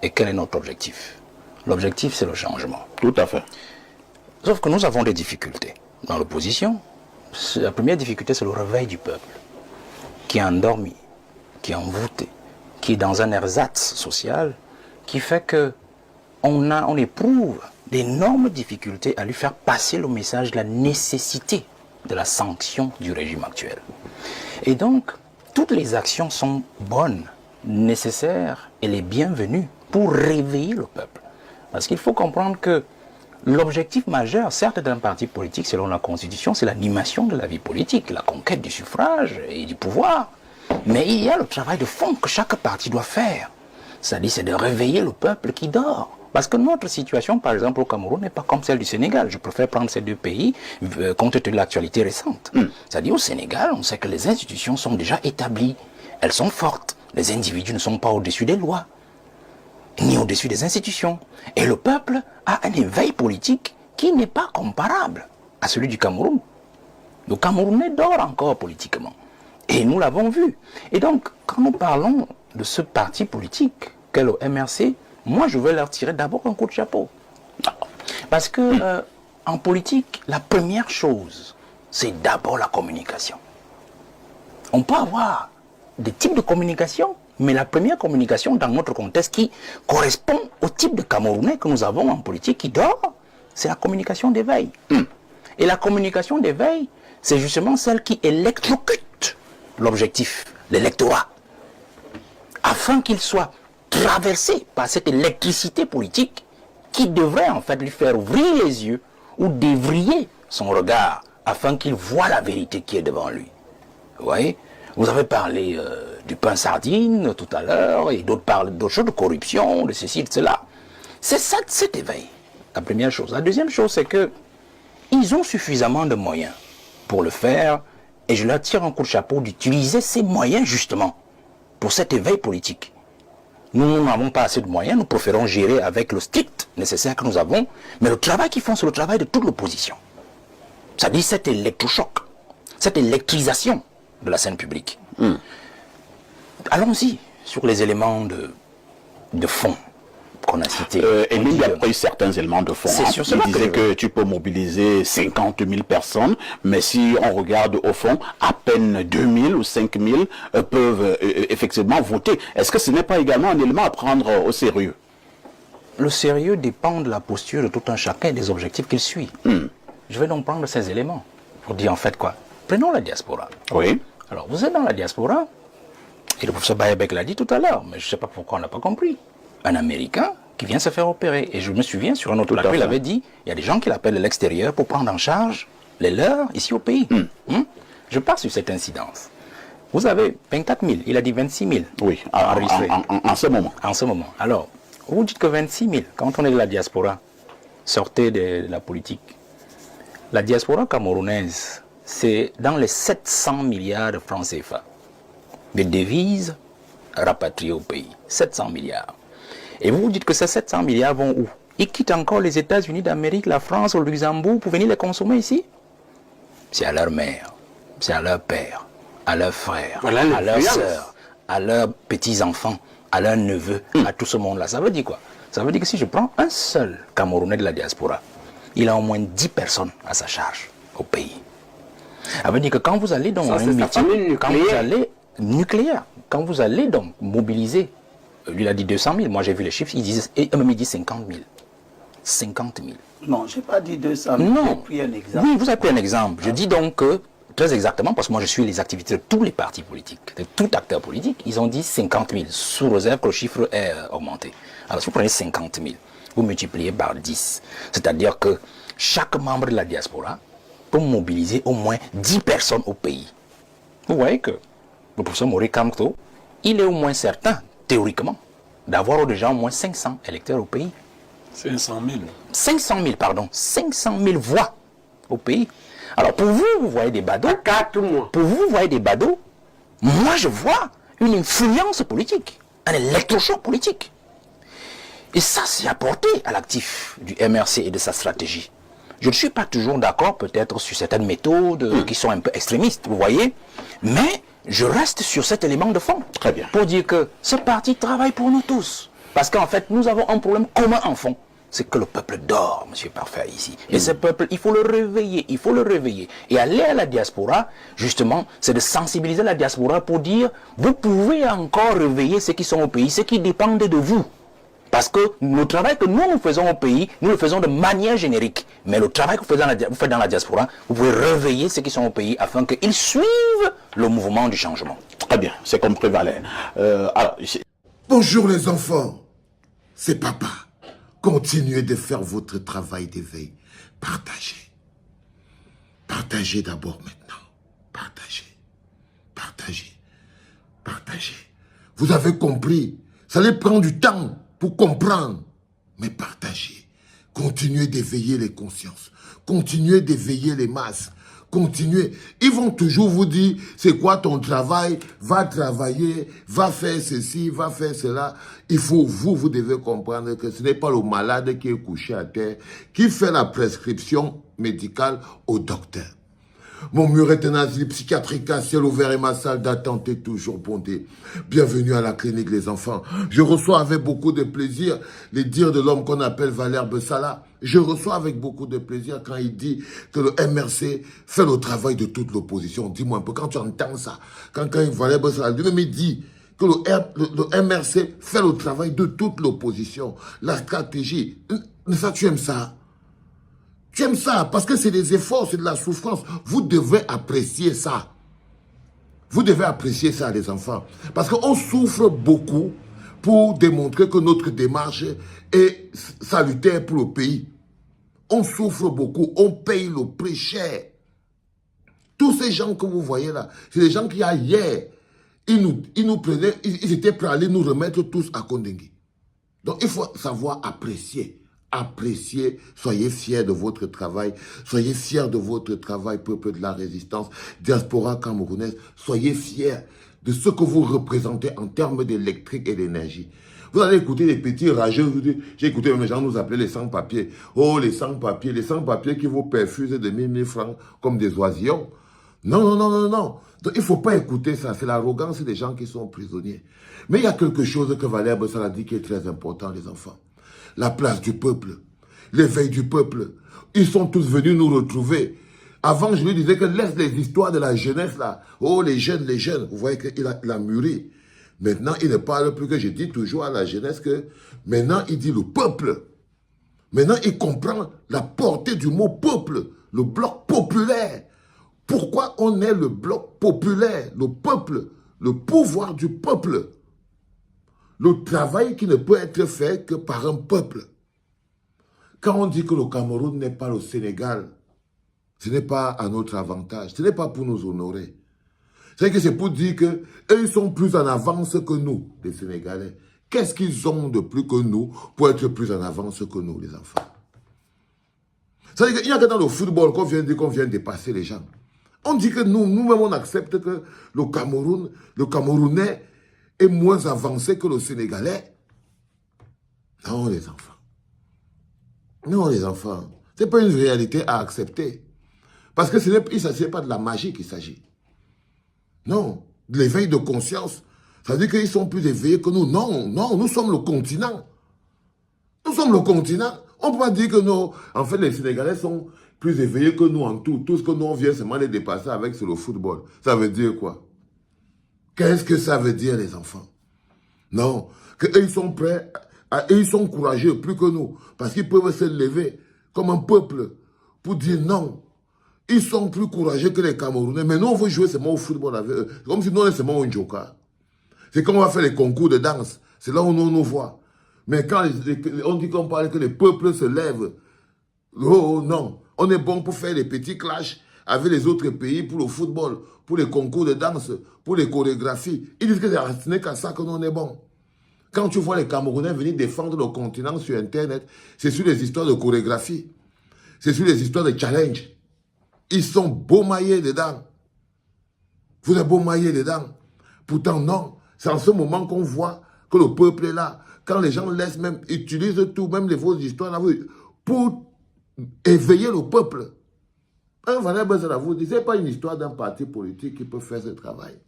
Et quel est notre objectif? L'objectif, c'est le changement. Tout à fait. Sauf que nous avons des difficultés. Dans l'opposition, la première difficulté, c'est le réveil du peuple, qui est endormi, qui est envoûté, qui est dans un ersatz social, qui fait que on éprouve d'énormes difficultés à lui faire passer le message de la nécessité de la sanction du régime actuel. Et donc, toutes les actions sont bonnes, nécessaires et les bienvenues pour réveiller le peuple. Parce qu'il faut comprendre que l'objectif majeur, certes, d'un parti politique, selon la Constitution, c'est l'animation de la vie politique, la conquête du suffrage et du pouvoir. Mais il y a le travail de fond que chaque parti doit faire. C'est-à-dire, c'est de réveiller le peuple qui dort. Parce que notre situation, par exemple, au Cameroun, n'est pas comme celle du Sénégal. Je préfère prendre ces deux pays, compte tenu de l'actualité récente. C'est-à-dire, au Sénégal, on sait que les institutions sont déjà établies. Elles sont fortes. Les individus ne sont pas au-dessus des lois, ni au-dessus des institutions. Et le peuple a un éveil politique qui n'est pas comparable à celui du Cameroun. Le Camerounais dort encore politiquement. Et nous l'avons vu. Et donc, quand nous parlons de ce parti politique qu'est le MRC, moi, je veux leur tirer d'abord un coup de chapeau. Parce que en politique, la première chose, c'est d'abord la communication. On peut avoir des types de communication, mais la première communication dans notre contexte qui correspond au type de Camerounais que nous avons en politique qui dort, c'est la communication d'éveil. Et la communication d'éveil, c'est justement celle qui électrocute l'objectif, l'électorat, afin qu'il soit traversé par cette électricité politique qui devrait en fait lui faire ouvrir les yeux ou dévriller son regard afin qu'il voit la vérité qui est devant lui. Vous voyez? Vous avez parlé du pain sardine tout à l'heure et d'autres parlent d'autres choses, de corruption, de ceci, de cela. C'est ça, cet éveil, la première chose. La deuxième chose, c'est que ils ont suffisamment de moyens pour le faire et je leur tire un coup de chapeau d'utiliser ces moyens justement pour cet éveil politique. Nous n'avons pas assez de moyens, nous préférons gérer avec le strict nécessaire que nous avons, mais le travail qu'ils font, c'est le travail de toute l'opposition. C'est-à-dire cet électrochoc, cette électrisation de la scène publique. Allons-y sur les éléments de fond qu'on a cités. Émile, il y a pris certains éléments de fond. Il disait que tu peux mobiliser 50 000 personnes, mais si on regarde au fond, à peine 2 000 ou 5 000 peuvent effectivement voter. Est-ce que ce n'est pas également un élément à prendre au sérieux? Le sérieux dépend de la posture de tout un chacun et des objectifs qu'il suit. Je vais donc prendre ces éléments pour dire en fait quoi. Prenons la diaspora. Oui. Alors, vous êtes dans la diaspora, et le professeur Bayabek l'a dit tout à l'heure, mais je ne sais pas pourquoi on n'a pas compris. Un Américain qui vient se faire opérer. Et je me souviens, sur un autre plateau, il avait dit, il y a des gens qui l'appellent de l'extérieur pour prendre en charge les leurs ici au pays. Je pars sur cette incidence. Vous avez 24 000, il a dit 26 000. Oui, en ce moment. En ce moment. Alors, vous dites que 26 000, quand on est de la diaspora, sortez de la politique. La diaspora camerounaise, c'est dans les 700 milliards de francs CFA de devises rapatriées au pays. 700 milliards. Et vous vous dites que ces 700 milliards vont où? Ils quittent encore les États-Unis d'Amérique, la France, le Luxembourg pour venir les consommer ici? C'est à leur mère, c'est à leur père, à leurs frères, voilà à leurs sœurs, à leurs petits-enfants, à leurs neveux, à tout ce monde-là. Ça veut dire quoi? Ça veut dire que si je prends un seul Camerounais de la diaspora, il a au moins 10 personnes à sa charge au pays. Ça veut dire que quand vous allez dans un métier, quand vous allez nucléaire, quand vous allez donc mobiliser, lui il a dit 200 000, moi j'ai vu les chiffres, il dit 50 000. 50 000. Non, je n'ai pas dit 200 000, non. j'ai pris un exemple. Oui, vous avez pris un exemple. Je dis donc que, très exactement, parce que moi je suis les activités de tous les partis politiques, de tout acteur politique, ils ont dit 50 000, sous réserve que le chiffre est augmenté. Alors si vous prenez 50 000, vous multipliez par 10, c'est-à-dire que chaque membre de la diaspora peut mobiliser au moins 10 personnes au pays. Vous voyez que le professeur Maurice Kamto, il est au moins certain, théoriquement, d'avoir déjà au moins 500 électeurs au pays. 500 000. 500 000, pardon. 500 000 voix au pays. Alors pour vous, vous voyez des badauds. 4 mois. Pour vous, vous voyez des badauds. Moi, je vois une influence politique, un électrochoc politique. Et ça, c'est apporté à l'actif du MRC et de sa stratégie. Je ne suis pas toujours d'accord, peut-être, sur certaines méthodes qui sont un peu extrémistes, vous voyez. Mais je reste sur cet élément de fond. Très bien. Pour dire que ce parti travaille pour nous tous. Parce qu'en fait, nous avons un problème commun en fond. C'est que le peuple dort, M. Parfait, ici. Et ce peuple, il faut le réveiller, il faut le réveiller. Et aller à la diaspora, justement, c'est de sensibiliser la diaspora pour dire, vous pouvez encore réveiller ceux qui sont au pays, ceux qui dépendent de vous. Parce que le travail que nous faisons au pays, nous le faisons de manière générique. Mais le travail que vous faites dans la diaspora, vous pouvez réveiller ceux qui sont au pays afin qu'ils suivent le mouvement du changement. Très bien, c'est compris, Valère. Bonjour les enfants, c'est papa. Continuez de faire votre travail d'éveil. Partagez. Partagez d'abord maintenant. Partagez. Partagez. Partagez. Vous avez compris. Ça allait prendre du temps pour comprendre. Mais partagez. Continuez d'éveiller les consciences. Continuez d'éveiller les masses. Continuez. Ils vont toujours vous dire, c'est quoi ton travail? Va travailler, va faire ceci, va faire cela. Il faut, vous devez comprendre que ce n'est pas le malade qui est couché à terre, qui fait la prescription médicale au docteur. Mon mur est un asile psychiatrique à ciel ouvert et ma salle d'attente est toujours bondée. Bienvenue à la clinique, les enfants. Je reçois avec beaucoup de plaisir les dires de l'homme qu'on appelle Valère Bessala. Je reçois avec beaucoup de plaisir quand il dit que le MRC fait le travail de toute l'opposition. Dis-moi un peu, quand tu entends ça, quand Valère Bessala lui-même il dit que le MRC fait le travail de toute l'opposition, la stratégie, ça tu aimes ça? Tu aimes ça parce que c'est des efforts, c'est de la souffrance. Vous devez apprécier ça. Vous devez apprécier ça, les enfants. Parce qu'on souffre beaucoup pour démontrer que notre démarche est salutaire pour le pays. On souffre beaucoup, on paye le prix cher. Tous ces gens que vous voyez là, c'est des gens qui, hier, ils nous prenaient, ils étaient prêts à aller nous remettre tous à Kondengui. Donc, il faut savoir apprécier. Appréciez, soyez fiers de votre travail, soyez fiers de votre travail, peuple de la résistance, diaspora camerounaise, soyez fiers de ce que vous représentez en termes d'électrique et d'énergie. Vous allez écouter les petits rageux, j'ai écouté même les gens nous appeler les sans-papiers. Oh, les sans-papiers qui vous perfusent de 1000 francs comme des oisillons. Non. Donc, il ne faut pas écouter ça, c'est l'arrogance des gens qui sont prisonniers. Mais il y a quelque chose que Valère Bessala dit qui est très important, les enfants. La place du peuple, l'éveil du peuple. Ils sont tous venus nous retrouver. Avant, je lui disais que laisse les histoires de la jeunesse là. Oh, les jeunes. Vous voyez qu'il a mûri. Maintenant, il ne parle plus que je dis toujours à la jeunesse que maintenant, il dit le peuple. Maintenant, il comprend la portée du mot peuple, le bloc populaire. Pourquoi on est le bloc populaire, le peuple, le pouvoir du peuple? Le travail qui ne peut être fait que par un peuple. Quand on dit que le Cameroun n'est pas le Sénégal, ce n'est pas à notre avantage, ce n'est pas pour nous honorer. C'est pour dire qu'eux, ils sont plus en avance que nous, les Sénégalais. Qu'est-ce qu'ils ont de plus que nous pour être plus en avance que nous, les enfants? C'est-à-dire qu'il y a que dans le football qu'on vient dire qu'on vient dépasser les gens. On dit que nous-mêmes, on accepte que le Camerounais est moins avancé que le Sénégalais. Non, les enfants. Non, les enfants. Ce n'est pas une réalité à accepter. Parce que ce n'est pas de la magie qu'il s'agit. Non, de l'éveil de conscience. Ça veut dire qu'ils sont plus éveillés que nous. Non, nous sommes le continent. Nous sommes le continent. On ne peut pas dire que en fait, les Sénégalais sont plus éveillés que nous en tout. Tout ce que nous, on vient seulement les dépasser avec, c'est le football. Ça veut dire quoi? Qu'est-ce que ça veut dire, les enfants? Non, qu'eux, ils sont prêts, ils sont courageux plus que nous, parce qu'ils peuvent se lever comme un peuple pour dire non. Ils sont plus courageux que les Camerounais, mais nous, on veut jouer seulement au football avec eux, comme si nous, on est seulement un joker. C'est quand on va faire les concours de danse, c'est là où nous nous voit. Mais quand on dit qu'on parle que les peuples se lèvent, oh non, on est bon pour faire les petits clashs avec les autres pays pour le football, pour les concours de danse, pour les chorégraphies. Ils disent que ce n'est qu'à ça que nous on est bon. Quand tu vois les Camerounais venir défendre le continent sur Internet, c'est sur les histoires de chorégraphie. C'est sur les histoires de challenge. Ils sont beaux maillés dedans. Vous êtes beaux maillés dedans. Pourtant, non. C'est en ce moment qu'on voit que le peuple est là. Quand les gens laissent même, utilisent tout, même les fausses histoires, pour éveiller le peuple. Valère Bessala vous dit, ce n'est pas une histoire d'un parti politique qui peut faire ce travail.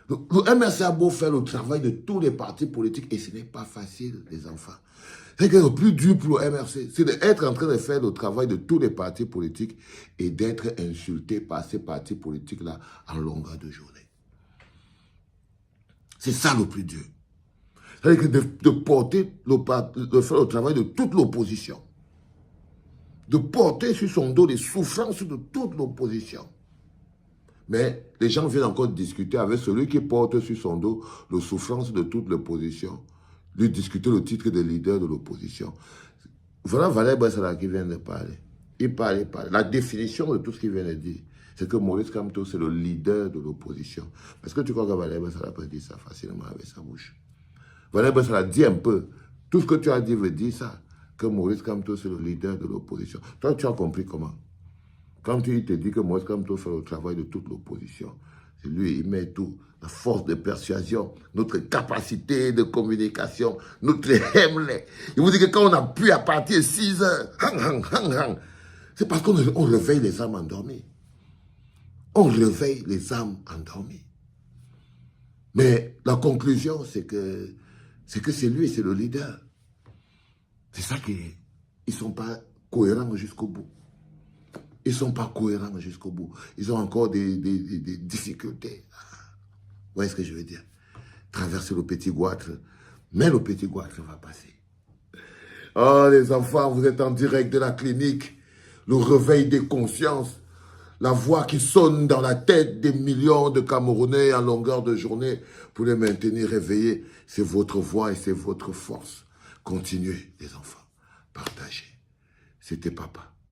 Le MRC a beau faire le travail de tous les partis politiques et ce n'est pas facile, les enfants. C'est que le plus dur pour le MRC, c'est d'être en train de faire le travail de tous les partis politiques et d'être insulté par ces partis politiques-là en longueur de journée. C'est ça le plus dur. C'est-à-dire que de porter, de faire le travail de toute l'opposition. De porter sur son dos les souffrances de toute l'opposition. Mais les gens viennent encore discuter avec celui qui porte sur son dos les souffrances de toute l'opposition. Lui discuter le titre de leader de l'opposition. Voilà Valère Bassala qui vient de parler. Il parle. La définition de tout ce qu'il vient de dire, c'est que Maurice Kamto, c'est le leader de l'opposition. Est-ce que tu crois que Valère Bassala peut dire ça facilement avec sa bouche? Valère Bassala dit un peu. Tout ce que tu as dit veut dire ça. Que Maurice Kamto, c'est le leader de l'opposition. Toi, tu as compris comment? Quand il te dit que Maurice Kamto fait le travail de toute l'opposition, c'est lui, il met tout. La force de persuasion, notre capacité de communication, notre Hamlet. Il vous dit que quand on appuie à partir de 6 heures, c'est parce qu'on réveille les âmes endormies. On réveille les âmes endormies. Mais la conclusion, c'est que c'est lui, c'est le leader. C'est ça qu'ils ne sont pas cohérents jusqu'au bout. Ils ne sont pas cohérents jusqu'au bout. Ils ont encore des difficultés. Vous voyez ce que je veux dire? Traverser le petit goitre. Mais le petit goitre va passer. Oh, les enfants, vous êtes en direct de la clinique. Le réveil des consciences. La voix qui sonne dans la tête des millions de Camerounais en longueur de journée pour les maintenir réveillés. C'est votre voix et c'est votre force. Continuez, les enfants. Partagez. C'était papa.